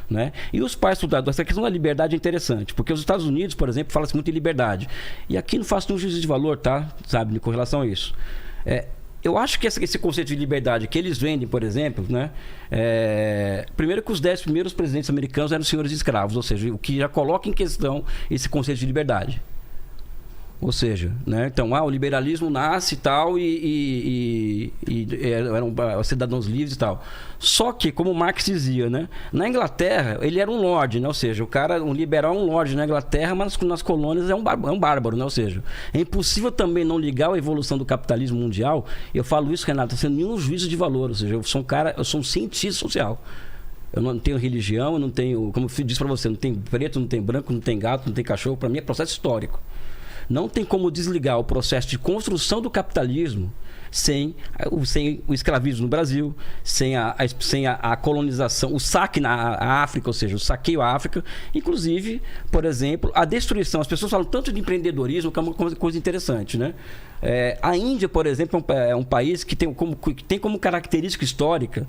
Né? E os pais estudados, essa questão da liberdade é interessante, porque os Estados Unidos, por exemplo, fala-se muito em liberdade. E aqui não faço nenhum juízo de valor, tá? Sabe, com relação a isso. Eu acho que esse conceito de liberdade que eles vendem, por exemplo, né? Primeiro que os 10 primeiros presidentes americanos eram senhores escravos, ou seja, o que já coloca em questão esse conceito de liberdade. Ou seja, né? Então, o liberalismo nasce e tal, e eram cidadãos livres e tal. Só que, como Marx dizia, né? Na Inglaterra, ele era um lorde, né? Ou seja, o cara, um liberal é um lorde na Inglaterra, mas nas colônias é um bárbaro, né? Ou seja, é impossível também não ligar a evolução do capitalismo mundial. Eu falo isso, Renato, sem nenhum juízo de valor. Ou seja, eu sou um cientista social. Eu não tenho religião, eu não tenho, como eu disse para você, não tem preto, não tem branco, não tem gato, não tem cachorro. Para mim é processo histórico. Não tem como desligar o processo de construção do capitalismo sem o escravismo no Brasil, sem a colonização, o saque na África, ou seja, o saqueio à África, inclusive, por exemplo, a destruição. As pessoas falam tanto de empreendedorismo, que é uma coisa interessante, né? A Índia, por exemplo, é um país que tem como característica histórica,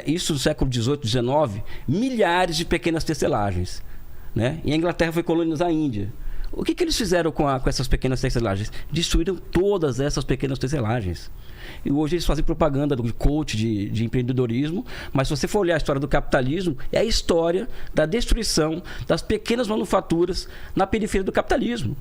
isso no século XVIII, XIX, milhares de pequenas tecelagens, né? E a Inglaterra foi colonizar a Índia. O que eles fizeram com essas pequenas tecelagens? Destruíram todas essas pequenas tecelagens. E hoje eles fazem propaganda do coach de empreendedorismo, mas se você for olhar a história do capitalismo, é a história da destruição das pequenas manufaturas na periferia do capitalismo.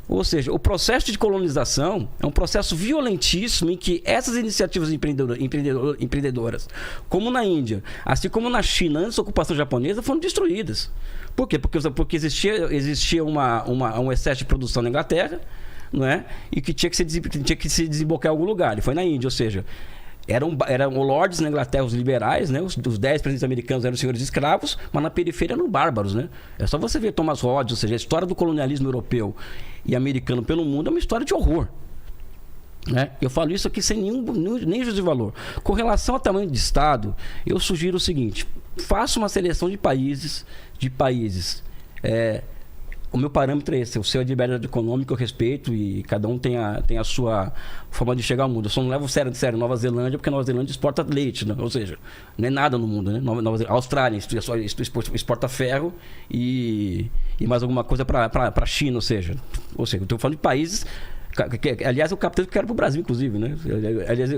Ou seja, o processo de colonização é um processo violentíssimo em que essas iniciativas empreendedoras, como na Índia, assim como na China, antes da ocupação japonesa, foram destruídas. Por quê? Porque existia um excesso de produção na Inglaterra, não é? E que tinha que se desembocar em algum lugar. E foi na Índia, ou seja, eram lords na Inglaterra, os liberais, né? Os 10 presidentes americanos eram senhores escravos, mas na periferia eram bárbaros, né? É só você ver Thomas Hobbes, ou seja, a história do colonialismo europeu e americano pelo mundo é uma história de horror. Né? Eu falo isso aqui sem nem juízo de valor. Com relação ao tamanho de Estado, eu sugiro o seguinte: faça uma seleção de países. O meu parâmetro é esse: o seu é de liberdade econômica, eu respeito, e cada um tem a sua forma de chegar ao mundo. Eu só não levo sério Nova Zelândia, porque Nova Zelândia exporta leite, né? Ou seja, não é nada no mundo, né? Austrália exporta ferro e mais alguma coisa para a China, ou seja, eu estou falando de países. Aliás, é o capitalismo que eu quero para o Brasil, inclusive, né? Aliás,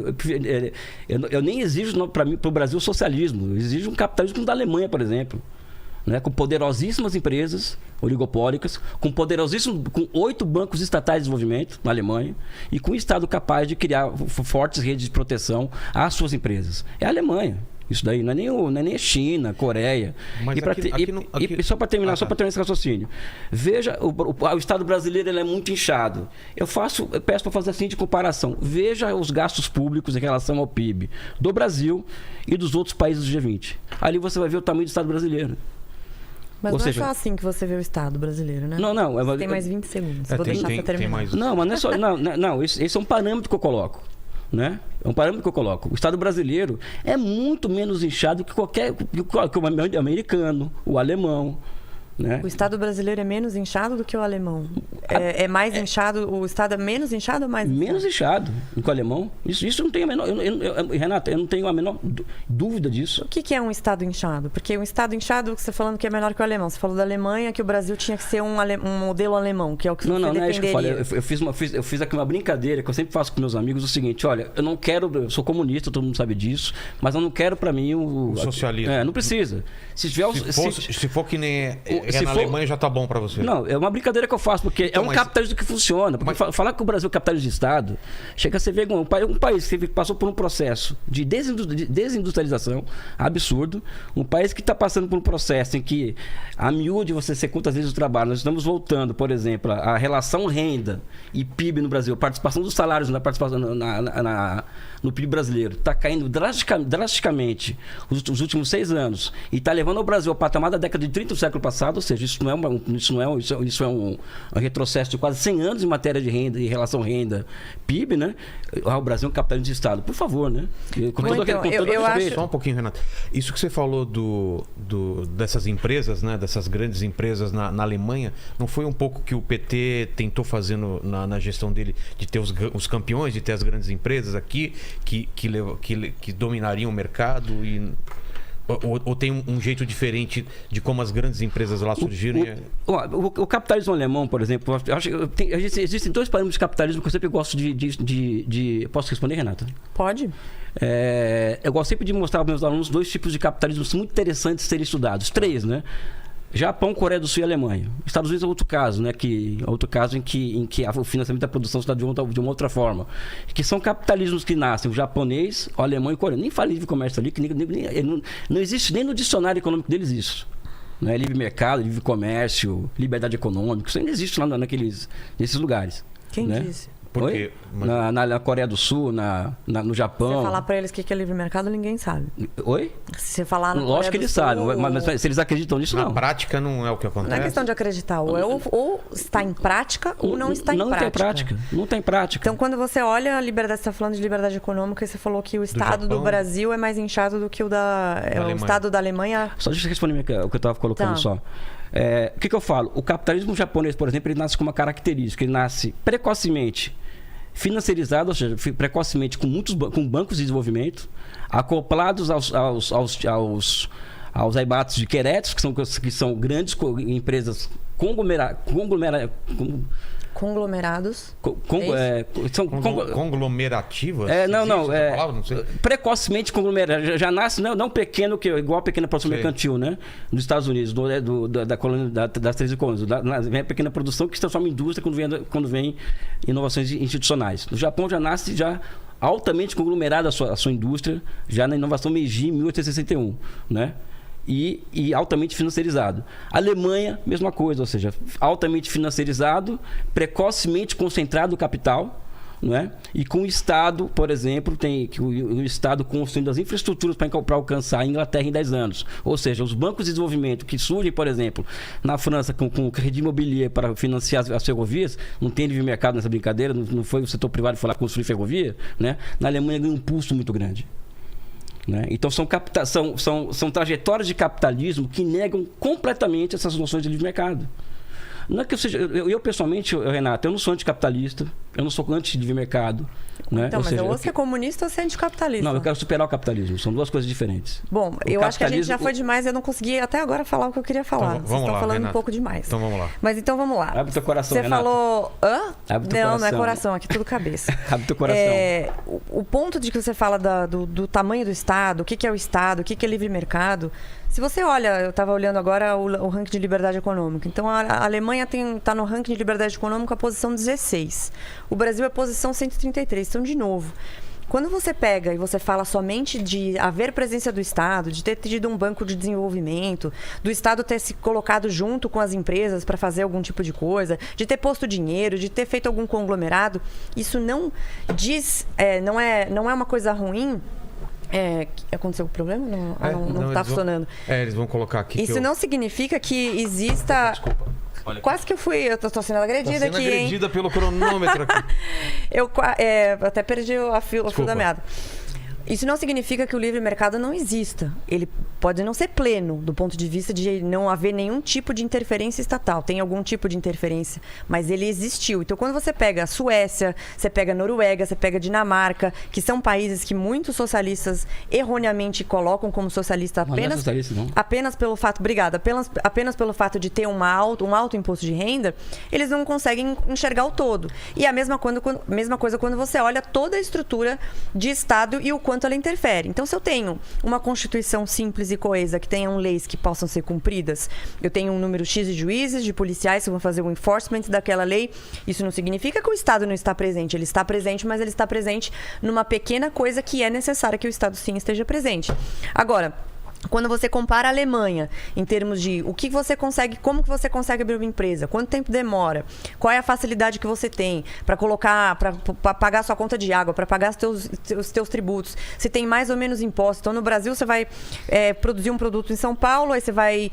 eu nem exijo para o Brasil socialismo. Eu exijo um capitalismo como o da Alemanha, por exemplo. Né? Com poderosíssimas empresas oligopólicas, com 8 bancos estatais de desenvolvimento na Alemanha e com um Estado capaz de criar fortes redes de proteção às suas empresas. É a Alemanha. Isso daí não é nem a China, a Coreia. Mas e só para terminar esse raciocínio. Veja, o Estado brasileiro ele é muito inchado. Eu peço para fazer a seguinte comparação. Veja os gastos públicos em relação ao PIB do Brasil e dos outros países do G20. Ali você vai ver o tamanho do Estado brasileiro. Mas não é só assim que você vê o Estado brasileiro, né? Não. Você tem mais 20 segundos. Vou deixar você terminar. Não, mas não é só... Não, esse é um parâmetro que eu coloco. Né? É um parâmetro que eu coloco. O Estado brasileiro é muito menos inchado que o americano, o alemão. Né? O Estado brasileiro é menos inchado do que o alemão? É mais inchado? O Estado é menos inchado ou mais inchado? Menos inchado do que o alemão. Isso não tem a menor... Renata, eu não tenho a menor dúvida disso. O que é um Estado inchado? Porque um Estado inchado, você falando que é menor que o alemão. Você falou da Alemanha, que o Brasil tinha que ser um modelo alemão, que é o que você defenderia. Não é isso que eu falei. Eu fiz aqui uma brincadeira que eu sempre faço com meus amigos, o seguinte: olha, eu não quero... Eu sou comunista, todo mundo sabe disso, mas eu não quero para mim o socialismo. Não precisa. Se for que nem... na Alemanha já tá bom para você. Não, é uma brincadeira que eu faço, porque então, é um capitalismo que funciona. Porque falar que o Brasil é capitalismo de Estado, chega a ser vergonha. Um país que passou por um processo de desindustrialização absurdo, um país que está passando por um processo em que, a miúde, você ser quantas vezes o trabalho, nós estamos voltando, por exemplo, a relação renda e PIB no Brasil, a participação dos salários na participação no PIB brasileiro, está caindo drasticamente os últimos 6 anos e está levando o Brasil ao patamar da década de 30 do século passado, ou seja, isso é um retrocesso de quase 100 anos em matéria de renda e relação renda-PIB, né? O Brasil é um capitalismo de Estado. Por favor, né? Eu acho... Só um pouquinho, Renato. Isso que você falou dessas empresas, né? Dessas grandes empresas na Alemanha, não foi um pouco que o PT tentou fazer na gestão dele, de ter os campeões, de ter as grandes empresas aqui que dominariam o mercado e... Ou tem um jeito diferente de como as grandes empresas lá surgiram? O capitalismo alemão, por exemplo, existem 2 parâmetros de capitalismo que eu sempre gosto de... Posso responder, Renata? Pode. Eu gosto sempre de mostrar aos meus alunos 2 tipos de capitalismo muito interessantes de serem estudados. 3, né? Japão, Coreia do Sul e Alemanha. Estados Unidos é outro caso, né? Outro caso em que o financiamento da produção se dá de uma outra forma. Que são capitalismos que nascem, o japonês, o alemão e o coreano. Nem fala livre comércio ali, que não existe nem no dicionário econômico deles isso. Não é livre mercado, livre comércio, liberdade econômica. Isso ainda existe lá nesses lugares. Quem disse? Por quê? Na Coreia do Sul, no Japão. Se você falar pra eles o que é livre mercado, ninguém sabe. Oi? Se você falar Lógico que eles sabem, mas se eles acreditam nisso, não. Na prática não é o que acontece. Não é questão de acreditar. Ou está em prática ou não está em prática. Não tem prática. Não tem prática. Então, quando você olha a liberdade, você está falando de liberdade econômica, e você falou que o Estado do Brasil é mais inchado do que o Estado da Alemanha. Só deixa eu responder o que eu estava colocando só. O que eu falo? O capitalismo japonês, por exemplo, ele nasce com uma característica. Ele nasce precocemente financiarizado, ou seja, precocemente com bancos de desenvolvimento, acoplados aos aibatos de Querétaro, que são grandes empresas conglomerados. São conglomerativas? Precocemente conglomeradas. Já nasce não pequeno, igual a pequena produção mercantil, né? Nos Estados Unidos, da colônia, das 13 colônias. Vem a pequena produção que se transforma em indústria quando vem inovações institucionais. No Japão já nasce altamente conglomerada a sua indústria, já na inovação Meiji, em 1861, né? E altamente financiarizado. A Alemanha, mesma coisa, ou seja, altamente financiarizado, precocemente concentrado o capital, não é? E com o Estado, por exemplo, o Estado construindo as infraestruturas para alcançar a Inglaterra em 10 anos. Ou seja, os bancos de desenvolvimento que surgem, por exemplo, na França com crédito imobiliário para financiar as ferrovias, não tem livre mercado nessa brincadeira, não foi o setor privado que foi lá construir ferrovia, né? Na Alemanha ganha um pulso muito grande. Né? Então são trajetórias de capitalismo que negam completamente essas noções de livre mercado. Não é que eu pessoalmente, Renato, eu não sou anticapitalista, eu não sou anti-livre mercado. Né? Então, ou você é comunista ou você é anticapitalista? Não, eu quero superar o capitalismo, são 2 coisas diferentes. Bom, eu acho que a gente já foi demais, eu não consegui até agora falar o que eu queria falar. Então, Vocês estão falando Renato. Um pouco demais. Então vamos lá. Mas então vamos lá. Abre teu coração, Você Renato. falou... Abre teu coração. Não é coração, aqui é tudo cabeça. Abre teu coração. O ponto de que você fala do tamanho do Estado, o que é o Estado, o que é livre mercado... Se você olha, eu estava olhando agora o ranking de liberdade econômica. Então, a Alemanha está no ranking de liberdade econômica a posição 16. O Brasil é a posição 133. Então, de novo, quando você pega e você fala somente de haver presença do Estado, de ter tido um banco de desenvolvimento, do Estado ter se colocado junto com as empresas para fazer algum tipo de coisa, de ter posto dinheiro, de ter feito algum conglomerado, isso não diz, não é uma coisa ruim. Aconteceu o problema? Não está funcionando. Eles vão colocar aqui. Isso não significa que exista... Desculpa. Olha quase que eu tô sendo agredida aqui, hein? Agredida pelo cronômetro aqui. Eu até perdi o fio da meada. Isso não significa que o livre mercado não exista. Ele pode não ser pleno do ponto de vista de não haver nenhum tipo de interferência estatal. Tem algum tipo de interferência, mas ele existiu. Então, quando você pega a Suécia, você pega a Noruega, você pega a Dinamarca, que são países que muitos socialistas erroneamente colocam como socialista apenas pelo fato, apenas pelo fato de ter um alto imposto de renda, eles não conseguem enxergar o todo. E a mesma coisa quando você olha toda a estrutura de Estado e o quanto ela interfere. Então, se eu tenho uma Constituição simples e coesa, que tenham leis que possam ser cumpridas, eu tenho um número X de juízes, de policiais que vão fazer o enforcement daquela lei, isso não significa que o Estado não está presente. Ele está presente, mas ele está presente numa pequena coisa que é necessária que o Estado sim esteja presente. Agora, quando você compara a Alemanha em termos de como que você consegue abrir uma empresa, quanto tempo demora, qual é a facilidade que você tem para colocar, para pagar a sua conta de água, para pagar os teus tributos, se tem mais ou menos impostos. Então, no Brasil, você vai produzir um produto em São Paulo, aí você vai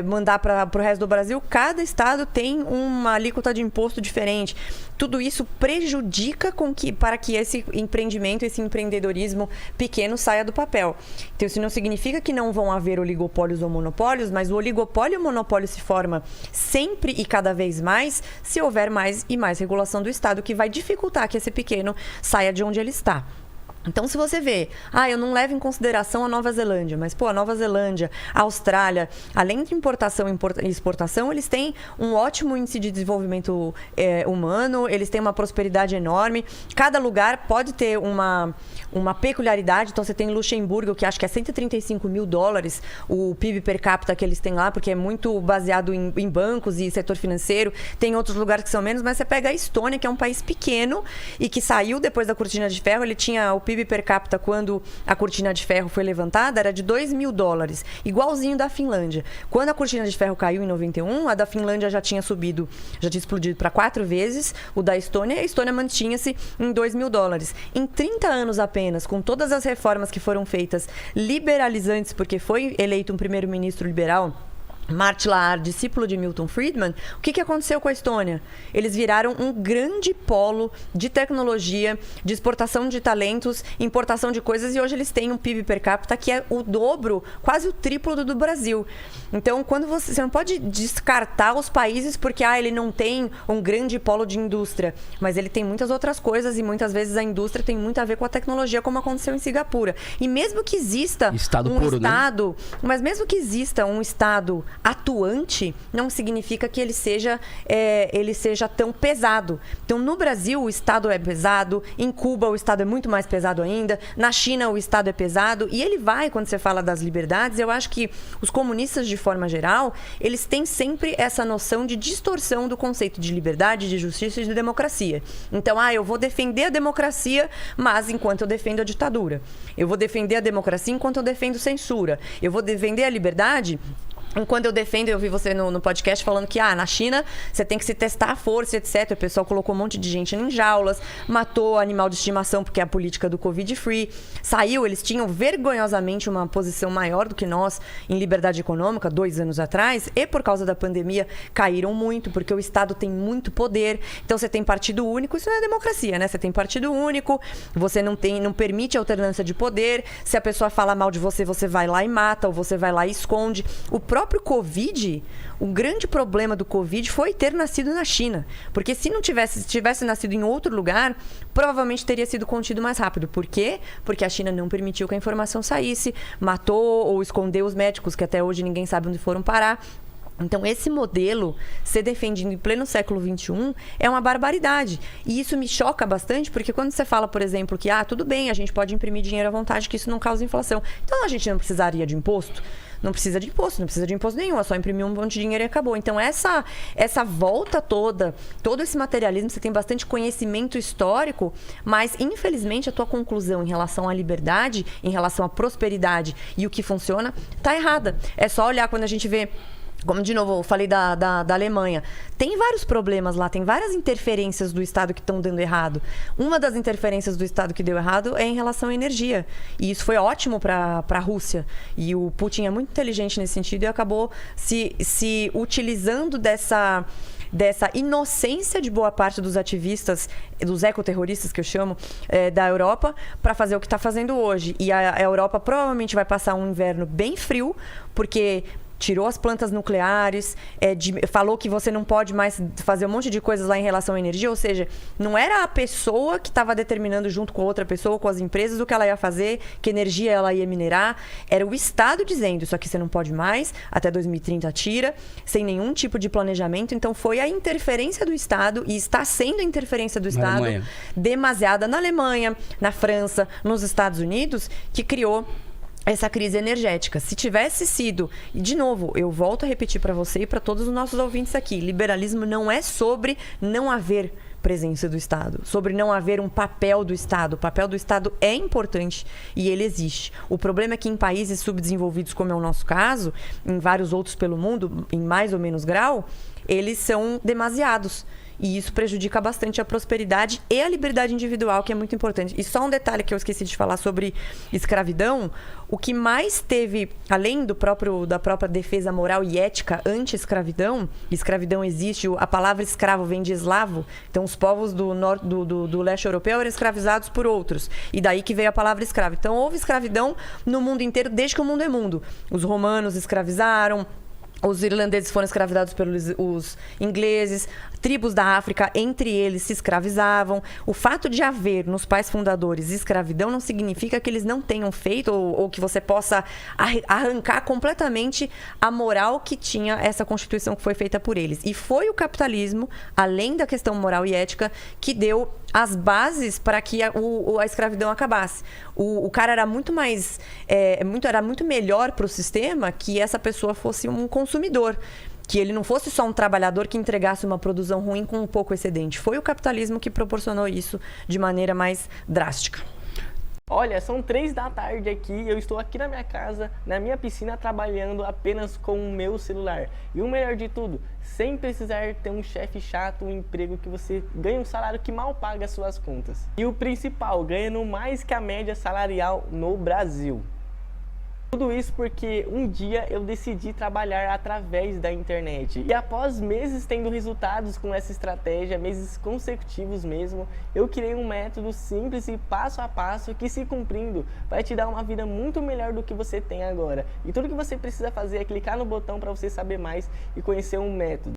mandar para o resto do Brasil. Cada estado tem uma alíquota de imposto diferente. Tudo isso prejudica para que esse empreendimento, esse empreendedorismo pequeno saia do papel. Então, isso não significa que não vão haver oligopólios ou monopólios, mas o oligopólio e o monopólio se forma sempre e cada vez mais se houver mais e mais regulação do Estado, que vai dificultar que esse pequeno saia de onde ele está. Então, se você vê, eu não levo em consideração a Nova Zelândia, mas, a Nova Zelândia, a Austrália, além de importação e exportação, eles têm um ótimo índice de desenvolvimento humano, eles têm uma prosperidade enorme. Cada lugar pode ter uma peculiaridade. Então, você tem Luxemburgo, que acho que é $135 mil, o PIB per capita que eles têm lá, porque é muito baseado em bancos e setor financeiro. Tem outros lugares que são menos, mas você pega a Estônia, que é um país pequeno e que saiu depois da Cortina de Ferro. Ele tinha o PIB per capita, quando a Cortina de Ferro foi levantada, era de $2 mil, igualzinho da Finlândia. Quando a Cortina de Ferro caiu em 91, a da Finlândia já tinha explodido para 4 vezes o da Estônia, e a Estônia mantinha-se em $2 mil. Em 30 anos apenas, com todas as reformas que foram feitas liberalizantes, porque foi eleito um primeiro-ministro liberal, Mart Laar, discípulo de Milton Friedman, o que aconteceu com a Estônia? Eles viraram um grande polo de tecnologia, de exportação de talentos, importação de coisas, e hoje eles têm um PIB per capita que é o dobro, quase o triplo do Brasil. Então, quando você não pode descartar os países porque ele não tem um grande polo de indústria, mas ele tem muitas outras coisas, e muitas vezes a indústria tem muito a ver com a tecnologia, como aconteceu em Singapura. E mesmo que exista mas mesmo que exista um Estado atuante, não significa que ele seja tão pesado. Então, no Brasil, o Estado é pesado, em Cuba, o Estado é muito mais pesado ainda, na China, o Estado é pesado, e ele vai, quando você fala das liberdades, eu acho que os comunistas, de forma geral, eles têm sempre essa noção de distorção do conceito de liberdade, de justiça e de democracia. Então, eu vou defender a democracia, mas enquanto eu defendo a ditadura. Eu vou defender a democracia enquanto eu defendo censura. Eu vou defender a liberdade Quando eu defendo, eu vi você no podcast falando que na China você tem que se testar a força, etc. O pessoal colocou um monte de gente em jaulas, matou animal de estimação porque é a política do Covid-free. Saiu, eles tinham vergonhosamente uma posição maior do que nós em liberdade econômica 2 anos atrás, e por causa da pandemia caíram muito, porque o Estado tem muito poder. Então você tem partido único, isso não é democracia, né? Você tem partido único, você não permite alternância de poder. Se a pessoa fala mal de você, você vai lá e mata, ou você vai lá e esconde. O próprio Covid, o grande problema do Covid foi ter nascido na China. Porque se tivesse nascido em outro lugar, provavelmente teria sido contido mais rápido. Por quê? Porque a China não permitiu que a informação saísse, matou ou escondeu os médicos, que até hoje ninguém sabe onde foram parar. Então, esse modelo ser defendido em pleno século XXI é uma barbaridade. E isso me choca bastante, porque quando você fala, por exemplo, que tudo bem, a gente pode imprimir dinheiro à vontade, que isso não causa inflação. Então, a gente não precisaria de imposto? Não precisa de imposto nenhum, é só imprimir um monte de dinheiro e acabou. Então, essa volta toda, todo esse materialismo, você tem bastante conhecimento histórico, mas, infelizmente, a tua conclusão em relação à liberdade, em relação à prosperidade e o que funciona, está errada. É só olhar quando a gente vê... Como, de novo, eu falei da Alemanha. Tem vários problemas lá, tem várias interferências do Estado que estão dando errado. Uma das interferências do Estado que deu errado é em relação à energia. E isso foi ótimo para a Rússia. E o Putin é muito inteligente nesse sentido e acabou se utilizando dessa inocência de boa parte dos ativistas, dos ecoterroristas que eu chamo, da Europa, para fazer o que está fazendo hoje. E a Europa provavelmente vai passar um inverno bem frio, porque... tirou as plantas nucleares, falou que você não pode mais fazer um monte de coisas lá em relação à energia, ou seja, não era a pessoa que estava determinando junto com outra pessoa, com as empresas, o que ela ia fazer, que energia ela ia minerar, era o Estado dizendo, isso aqui você não pode mais, até 2030 tira, sem nenhum tipo de planejamento. Então foi a interferência do Estado, e está sendo a interferência do Estado demasiada na Alemanha, na França, nos Estados Unidos, que criou essa crise energética. Se tivesse sido, e de novo, eu volto a repetir para você e para todos os nossos ouvintes aqui, liberalismo não é sobre não haver presença do Estado, sobre não haver um papel do Estado. O papel do Estado é importante e ele existe. O problema é que em países subdesenvolvidos, como é o nosso caso, em vários outros pelo mundo, em mais ou menos grau, eles são demasiados. E isso prejudica bastante a prosperidade e a liberdade individual, que é muito importante. E só um detalhe que eu esqueci de falar sobre escravidão. O que mais teve, além da própria defesa moral e ética anti-escravidão, escravidão existe, a palavra escravo vem de eslavo, então os povos do leste europeu eram escravizados por outros. E daí que veio a palavra escravo. Então houve escravidão no mundo inteiro, desde que o mundo é mundo. Os romanos escravizaram, Os irlandeses foram escravizados pelos os ingleses, tribos da África, entre eles, se escravizavam. O fato de haver nos pais fundadores escravidão não significa que eles não tenham feito ou que você possa arrancar completamente a moral que tinha essa Constituição que foi feita por eles. E foi o capitalismo, além da questão moral e ética, que deu as bases para que a escravidão acabasse. O cara era muito mais... era muito melhor para o sistema que essa pessoa fosse um consumidor. Que ele não fosse só um trabalhador que entregasse uma produção ruim com um pouco excedente. Foi o capitalismo que proporcionou isso de maneira mais drástica. Olha, são 3 da tarde aqui, eu estou aqui na minha casa, na minha piscina, trabalhando apenas com o meu celular. E o melhor de tudo, sem precisar ter um chefe chato, um emprego que você ganha um salário que mal paga as suas contas. E o principal, ganhando mais que a média salarial no Brasil. Tudo isso porque um dia eu decidi trabalhar através da internet. E após meses tendo resultados com essa estratégia, meses consecutivos mesmo, eu criei um método simples e passo a passo que, se cumprindo, vai te dar uma vida muito melhor do que você tem agora. E tudo que você precisa fazer é clicar no botão para você saber mais e conhecer um método.